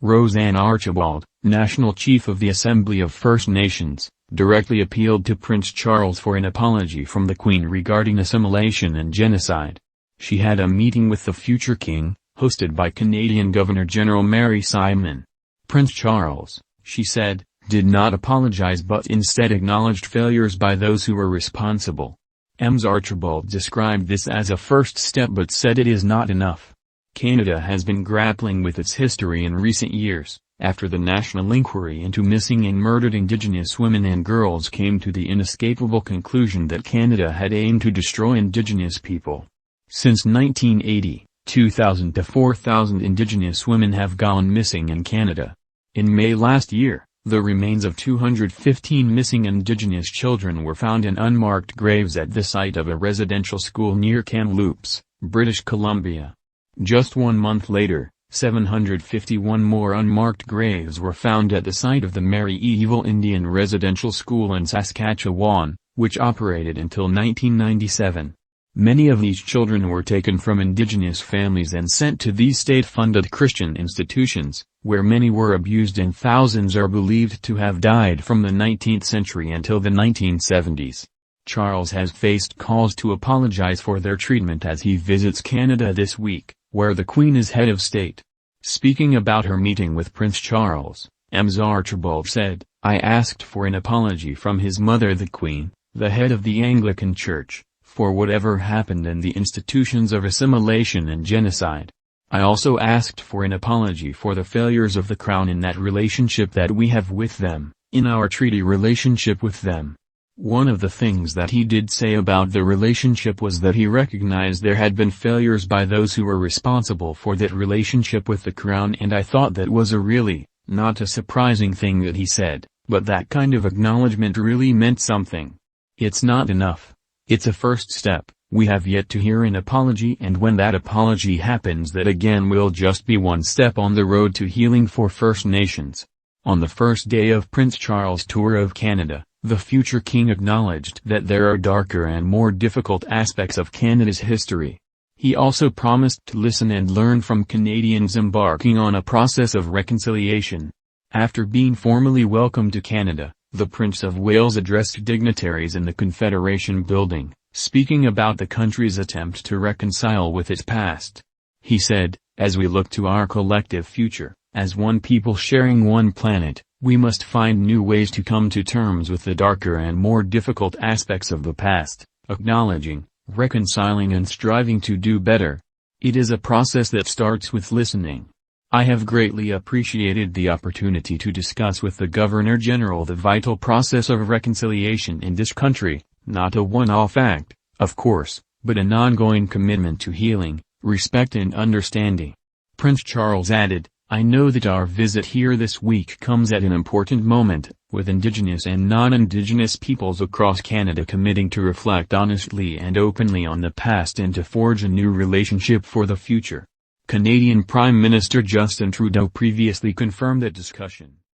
Roseanne Archibald, National Chief of the Assembly of First Nations, directly appealed to Prince Charles for an apology from the Queen regarding assimilation and genocide. She had a meeting with the future king, hosted by Canadian Governor-General Mary Simon. Prince Charles, she said, did not apologize but instead acknowledged failures by those who were responsible. Ms. Archibald described this as a first step but said it is not enough. Canada has been grappling with its history in recent years, after the national inquiry into missing and murdered Indigenous women and girls came to the inescapable conclusion that Canada had aimed to destroy Indigenous people. Since 1980, 2,000 to 4,000 Indigenous women have gone missing in Canada. In May last year, the remains of 215 missing Indigenous children were found in unmarked graves at the site of a residential school near Kamloops, British Columbia. Just 1 month later, 751 more unmarked graves were found at the site of the Medieval Indian Residential School in Saskatchewan, which operated until 1997. Many of these children were taken from Indigenous families and sent to these state-funded Christian institutions, where many were abused and thousands are believed to have died from the 19th century until the 1970s. Charles has faced calls to apologize for their treatment as he visits Canada this week, where the Queen is head of state. Speaking about her meeting with Prince Charles, Ms. Archibald said, "I asked for an apology from his mother the Queen, the head of the Anglican Church, for whatever happened in the institutions of assimilation and genocide. I also asked for an apology for the failures of the Crown in that relationship that we have with them, in our treaty relationship with them." One of the things that he did say about the relationship was that he recognized there had been failures by those who were responsible for that relationship with the Crown, and I thought that was a really, not a surprising thing that he said, but that kind of acknowledgement really meant something. It's not enough. It's a first step. We have yet to hear an apology, and when that apology happens, that again will just be one step on the road to healing for First Nations. On the first day of Prince Charles' tour of Canada, the future king acknowledged that there are darker and more difficult aspects of Canada's history. He also promised to listen and learn from Canadians embarking on a process of reconciliation. After being formally welcomed to Canada, the Prince of Wales addressed dignitaries in the Confederation Building, speaking about the country's attempt to reconcile with its past. He said, "As we look to our collective future, as one people sharing one planet, we must find new ways to come to terms with the darker and more difficult aspects of the past, acknowledging, reconciling and striving to do better. It is a process that starts with listening. I have greatly appreciated the opportunity to discuss with the Governor-General the vital process of reconciliation in this country, not a one-off act, of course, but an ongoing commitment to healing, respect and understanding." Prince Charles added, "I know that our visit here this week comes at an important moment, with Indigenous and non-Indigenous peoples across Canada committing to reflect honestly and openly on the past and to forge a new relationship for the future." Canadian Prime Minister Justin Trudeau previously confirmed that discussion